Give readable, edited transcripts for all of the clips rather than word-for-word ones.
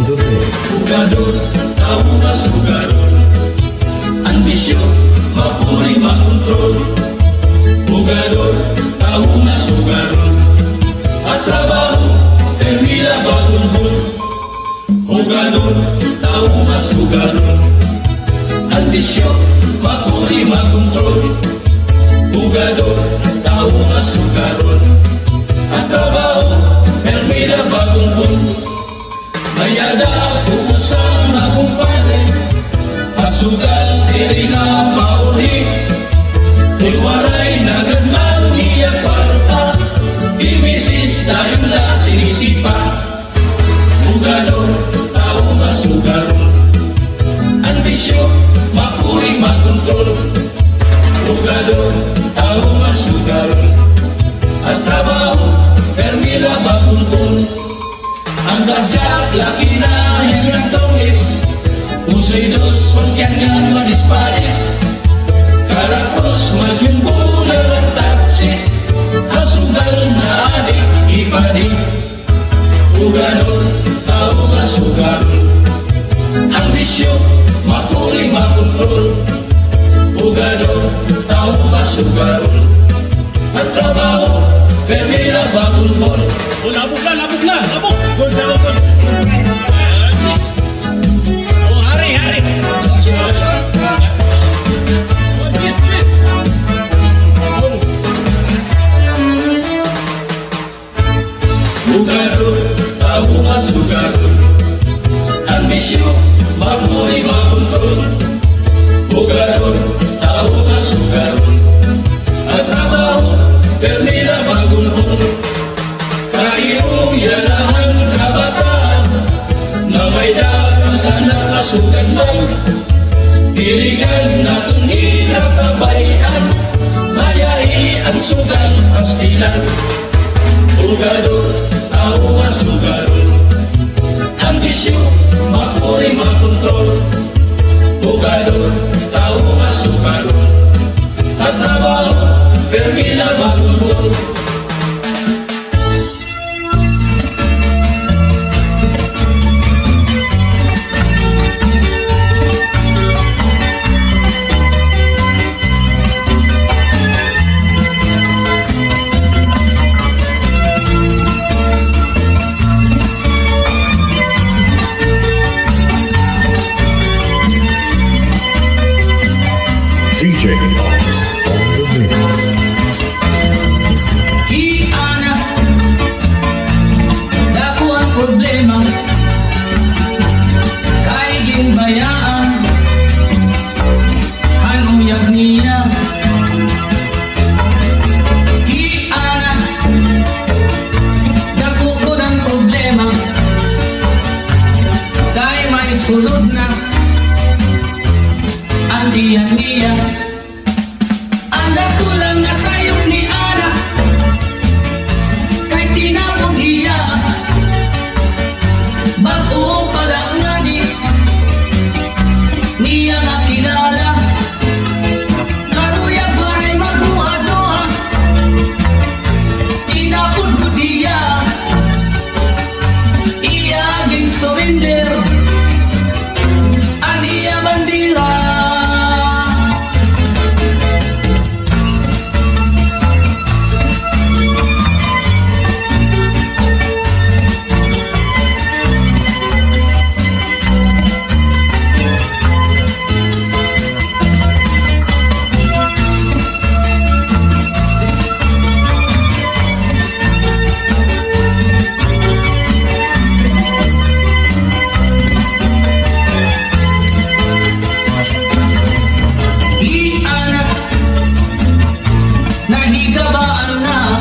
the mix. Sugador, tao nga sugador. Ambisyon, mapuri makontrol. Sugador, tao nga sugador. At trabaho, termila bagulbul. Sugador, tao nga sugador. Ambisyon, mapuri makontrol. Sugador, tao nga sugador. At trabaho, termila bagulbul. Mayada ako usang na kumpare, pasugal diri na mauri. Kung waray nagadman niya kwarta, imisis tayo na sinisipa. Sugador, tao nga sugador. Ambisyon, mapuri makontrol. Sugador, tao nga sugador. At trabaho, permila makulbol. Ang dagdag, laki na hinggang tongis. Usoy dos, pagyan nga manispalis. Karatos, majumbulan ang taksi. Asugal na adik, ipadik. Sugador, tao nga sugador. Ambisyon, mapuri makontrol. Sugador, tao nga sugador. At trabaho, permila bagulbol. Labog na, labog na, labog! Gold na, gold! Oh, hari, hari! Sugador, tao nga sugador. Ambisyon, mapuri makontrol. Sugador, tao nga sugador. At trabaho, permila bagulbol. Kayo yanahan kabataan na may dapat anak kasugan man. Dirigan natong hirap kabayan, mayahi ang sugal pastilan. Sugador, tao nga sugador. Ambisyon, mapuri makontrol. Sugador, tao nga sugador. At trabaho, permila bagulbol. DJ Oldies on the mix. Iana, dako ang problema. Kay ginbayaan, hanuyag niya. Iana, dako ko ng problema. Kay may sulod na, andiyan niya. Anda tulang na sayong ni Ana, kay tinapon hiya. Bago pa lang nga niya nga kilala. Naruyag waray magruha-duha, tinapon ko diya. Iyaging surrender, aniya bandira. Nahigabaan na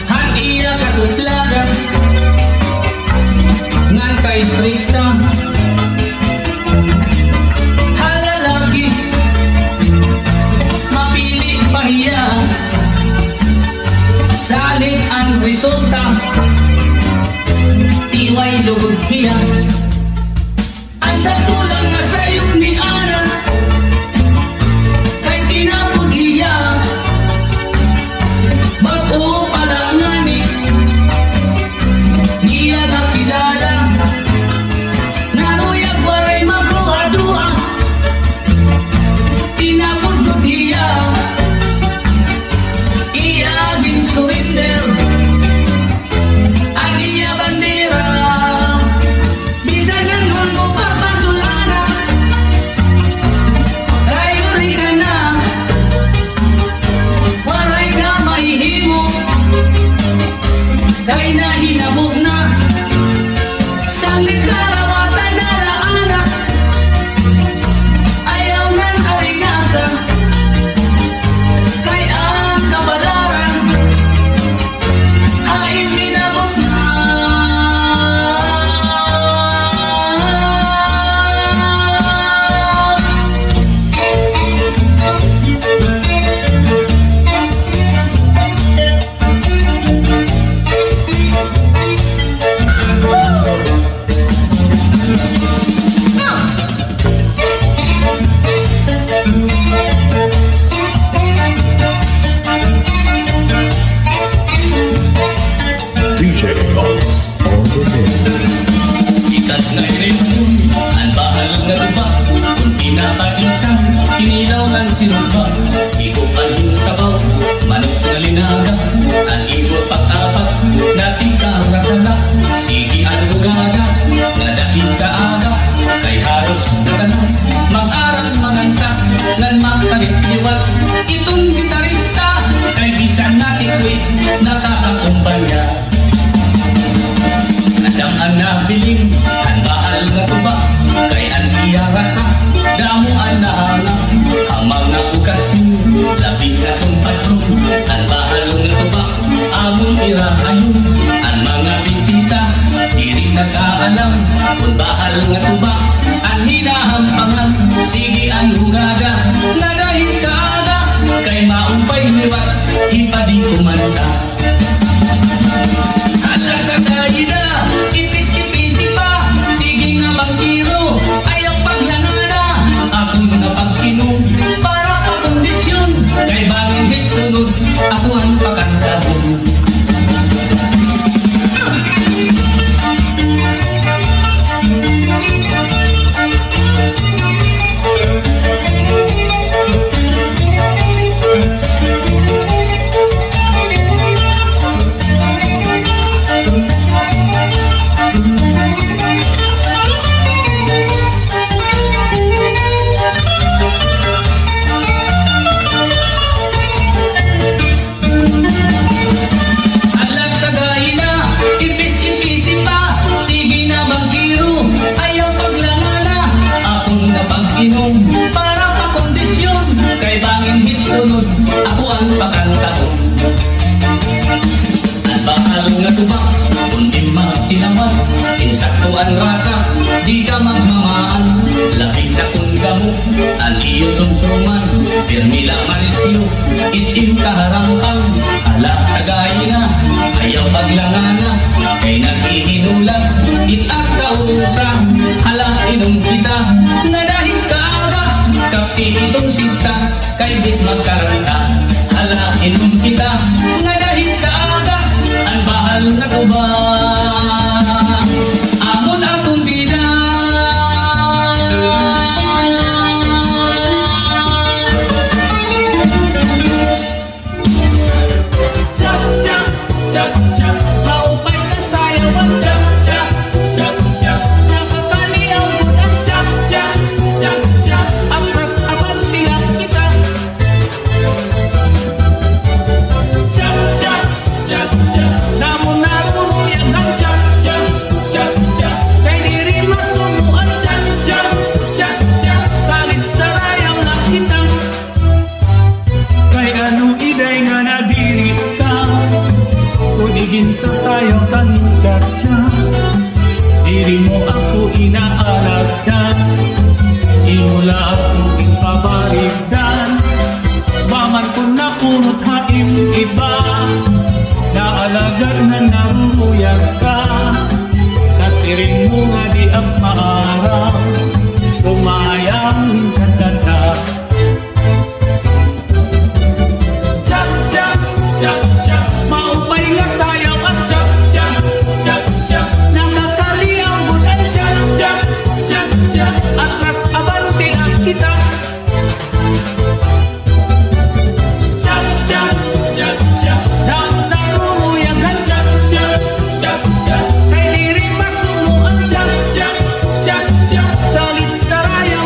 han iya kasutlagan ngan kay strikta halalaki mapili pahiya salit ang resulta tiway lugod niya. Ang natulang nga sayop ni Ana, kay tinapod hiya. Bago pa lang nga niya na kilala. Ngayon ang bahal na tuba, kung pinapadinsan, kinilaw ng sinuba. Ikupan yung sabaw, manok na linaga, ang ibo pag-apat, nating karasala. Sige ang lugaga, nga dahil kaaga, kay halos na tanong, mag-aral manganta, ngan makalitiwat. Itong gitarista, kay bisan natin kwit, nakakakumpanya. Nadang ang nabiling, ang bahal na tuba, kay ang iyarasa, damo ang nahanga, hamang na ukasyon, labing na tong patron, ang bahal na tuba, among irahayon, ang mga bisita, di rin nag-aalam, kung bahal nga tuba, ang hinahampangan, sige ang hugaga, na dahil kaaga, kay maumpay liwat, hipadi kumanta. Alas na tayo na, ipis-ipisi pa, sige nga bangkiro, ayaw paglangana, ako na pagkinom, para pakondisyon, kay bangin hit sunod, ako ang pakantahon. Para pakondisyon, kay bangin hit sunod, ako ang pakantahon. Ang bahal nga tuba, kung di magtinawag, insakto ang rasa, di ka magmamaan, labing na kung gamo, ang iyo sumsuman, permila marisyo, itim kaharampang, ala tagay na, ayaw paglangana, kay naghihinulat, itak kausa, hala inom kita, nga dahil kaaga, kapi itong sista, kay bis magkaranta, hala inom kita, nga dahil kaaga, ang bahal na tuba, amon akong bida. Chak, chak, chak, chak, maupay na sayaw ang chak, chak, chak, chak, nakakaliang budang chak, chak, chak, chak, atras aman tiyak kita. Chak, chak, chak, chak, namun naruruyang ang chak, chak, chak, chak, kay diri masumuan chak, chak, chak, chak, salit sarayaw na kita. Kay ano iday nga nadiri ka, kunigin sa sayaw kang chacha, diri mo ako inaalagdan, imula ako ipabarigdan, baman ko na punot haim iba, naalagar na naruruyag ka, kasiring mo nga di ang maaraw, sumayang cha-cha-cha. Chak, chak, chak, chak, maupay nga sayaw at chak, chak, chak, chak, nakakaliang budan chak, chak, chak, chak, atras abante ang kita. Chak, chak, chak, chak, naruruyang ang chak, chak, chak, chak, kay diri masumo ang chak, chak, chak, chak, salit sarayaw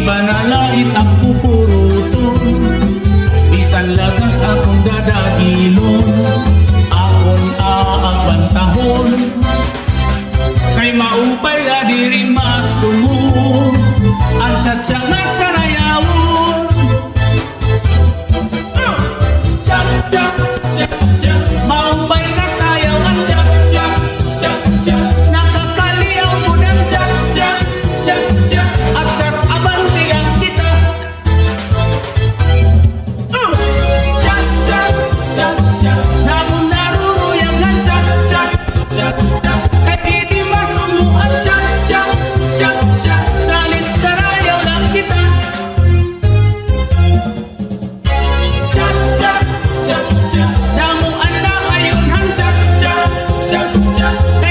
ba nalait ang pupuruton? Bisan lagas akong dadagilon, akong aagbantahon. Kay maupay na diri masumo, ang chacha nga sarayawon. Chacha, chacha, maupay na sayaw ang chacha, chacha. Nakakaliyaw mo ng chacha, chacha. At kas abante ang kita. Chacha, chacha, namun naruruyang ang chacha, chacha. Kay di masumo ang chacha, chacha. Salit sarayaw lang kita. Chacha, chacha, namun anda ayun ang chacha, chacha.